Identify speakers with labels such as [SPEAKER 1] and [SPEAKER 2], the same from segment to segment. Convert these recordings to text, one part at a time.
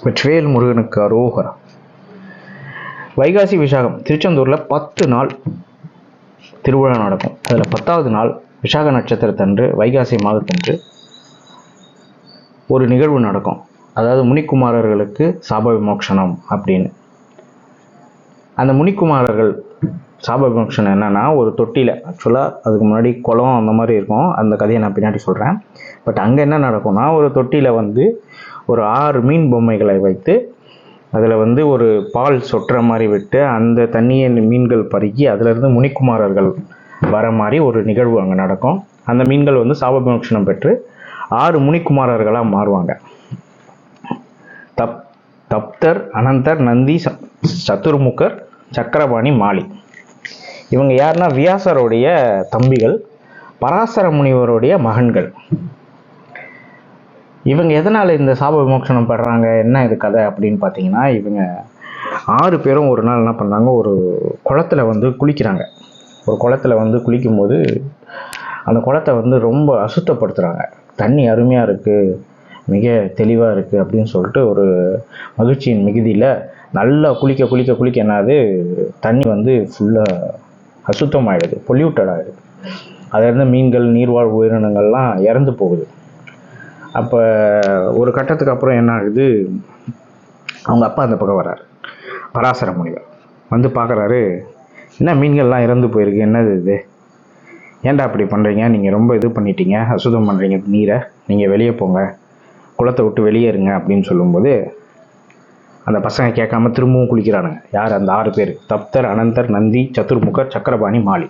[SPEAKER 1] வெற்றிவேல் முருகனுக்கு அரோகரா. வைகாசி விசாகம் திருச்செந்தூரில் 10 நாள் திருவிழா நடக்கும். அதில் 10வது நாள் விசாக நட்சத்திரத்தன்று வைகாசி மாதத்தன்று ஒரு நிகழ்வு நடக்கும். அதாவது முனிக்குமாரர்களுக்கு சாப விமோக்ஷனம் அப்படின்னு. அந்த முனிக்குமாரர்கள் சாப விமோக்ஷனம் என்னன்னா, ஒரு தொட்டியில், ஆக்சுவலாக அதுக்கு முன்னாடி குளம் அந்த மாதிரி இருக்கும், அந்த கதையை நான் பின்னாடி சொல்கிறேன். பட் அங்கே என்ன நடக்கும்னா, ஒரு தொட்டியில் ஒரு 6 மீன் பொம்மைகளை வைத்து அதில் ஒரு பால் சொட்டுற மாதிரி விட்டு அந்த தண்ணியை மீன்கள் பருகி அதிலிருந்து முனிக்குமாரர்கள் வர மாதிரி ஒரு நிகழ்வு அங்கே நடக்கும். அந்த மீன்கள் சாப விமோக்ஷனம் பெற்று 6 முனிக்குமாரர்களாக மாறுவாங்க. தப்தர், அனந்தர், நந்தி, சதுர்முகர், சக்கரபாணி, மாலி. இவங்க யாருன்னா வியாசருடைய தம்பிகள், பராசர முனிவருடைய மகன்கள். இவங்க எதனால் இந்த சாப விமோக்ஷனம் பெறாங்க, என்ன இது கதை அப்படின்னு பார்த்தீங்கன்னா, இவங்க 6 பேரும் ஒரு நாள் என்ன பண்ணுறாங்க, ஒரு குளத்தில் குளிக்கிறாங்க. ஒரு குளத்தில் குளிக்கும்போது அந்த குளத்தை ரொம்ப அசுத்தப்படுத்துகிறாங்க. தண்ணி அருமையாக இருக்குது, மிக தெளிவாக இருக்குது அப்படின்னு சொல்லிட்டு ஒரு மகிழ்ச்சியின் மிகுதியில் நல்லா குளிக்க குளிக்க குளிக்க என்னாது, தண்ணி ஃபுல்லாக அசுத்தமாகிடுது, பொல்யூட்டட் ஆகிடுது. அதிலிருந்து மீன்கள், நீர்வாழ் உயிரினங்கள்லாம் இறந்து போகுது. அப்போ ஒரு கட்டத்துக்கு அப்புறம் என்ன ஆகுது, அவங்க அப்பா அந்த பக்கம் வர்றாரு, பராசர முனிவர் பார்க்குறாரு. என்ன மீன்கள்லாம் இறந்து போயிருக்கு, என்னது இது, ஏன்டா அப்படி பண்ணுறீங்க, நீங்கள் ரொம்ப இது பண்ணிட்டீங்க, அசுத்தம் பண்ணுறீங்க நீரை, நீங்கள் வெளியே போங்க, குளத்தை விட்டு வெளியேறுங்க அப்படின்னு சொல்லும்போது அந்த பசங்க கேட்காம திரும்பவும் குளிக்கிறானுங்க. யார்? அந்த 6 பேர், தப்தர், அனந்தர், நந்தி, சதுர்முகர், சக்கரபாணி, மாலி.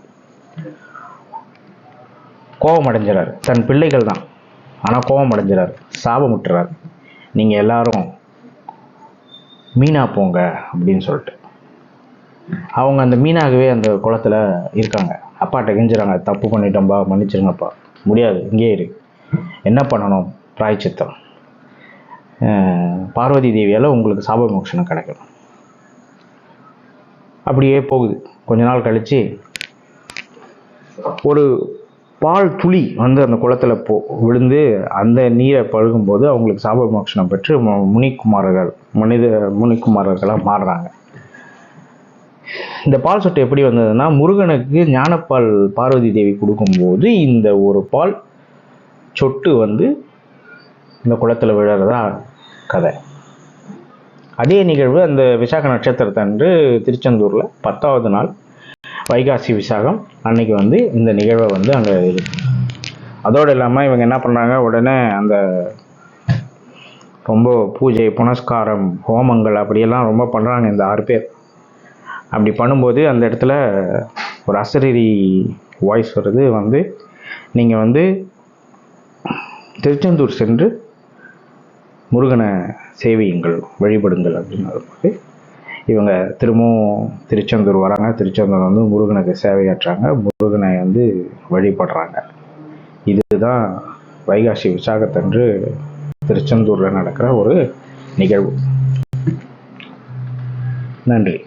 [SPEAKER 1] கோபம் அடைஞ்சிறாரு. தன் பிள்ளைகள் தான், ஆனால் கோபம் அடைஞ்சிறாரு, சாபமுட்டுறாரு. நீங்கள் எல்லாரும் மீனா போங்க அப்படின்னு சொல்லிட்டு. அவங்க அந்த மீனாகவே அந்த குளத்தில் இருக்காங்க. அப்பாட்ட கெஞ்சுறாங்க, தப்பு பண்ணிட்டோம்பா, மன்னிச்சிருங்கப்பா. முடியாது, இங்கே இரு. என்ன பண்ணணும்? பிராயச்சித்தம். பார்வதி தேவியால் உங்களுக்கு சாப விமோக்ஷனம் கிடைக்கும். அப்படியே போகுது. கொஞ்ச நாள் கழித்து ஒரு பால் துளி அந்த குளத்தில் விழுந்து அந்த நீரை பழுகும்போது அவங்களுக்கு சாப விமோக்ஷனம் பெற்று முனிக்குமாரர்களாக மாறுறாங்க. இந்த பால் சொட்டு எப்படி வந்ததுன்னா, முருகனுக்கு ஞானப்பால் பார்வதி தேவி கொடுக்கும்போது இந்த ஒரு பால் சொட்டு இந்த குளத்தில் விழுறதா கதை. அதே நிகழ்வு அந்த விசாக நட்சத்திரத்தன்று திருச்செந்தூரில் 10வது நாள் வைகாசி விசாகம் அன்னைக்கு இந்த நிகழ்வை அங்கே இருக்கு. அதோடு இல்லாமல் இவங்க என்ன பண்ணுறாங்க, உடனே அந்த ரொம்ப பூஜை, புனஸ்காரம், ஹோமங்கள் அப்படியெல்லாம் ரொம்ப பண்ணுறாங்க இந்த 6 பேர். அப்படி பண்ணும்போது அந்த இடத்துல ஒரு அசரீரி வாய்ஸ் வருது, நீங்கள் திருச்செந்தூர் சென்று முருகனை சேவியுங்கள், வழிபடுங்கள் அப்படின்னு இவங்க திரும்பவும் திருச்செந்தூர் வராங்க. திருச்செந்தூர் முருகனுக்கு சேவையாற்றாங்க, முருகனை வழிபடுறாங்க. இதுதான் வைகாசி விசாகத்தன்று திருச்செந்தூரில் நடக்கிற ஒரு நிகழ்வு. நன்றி.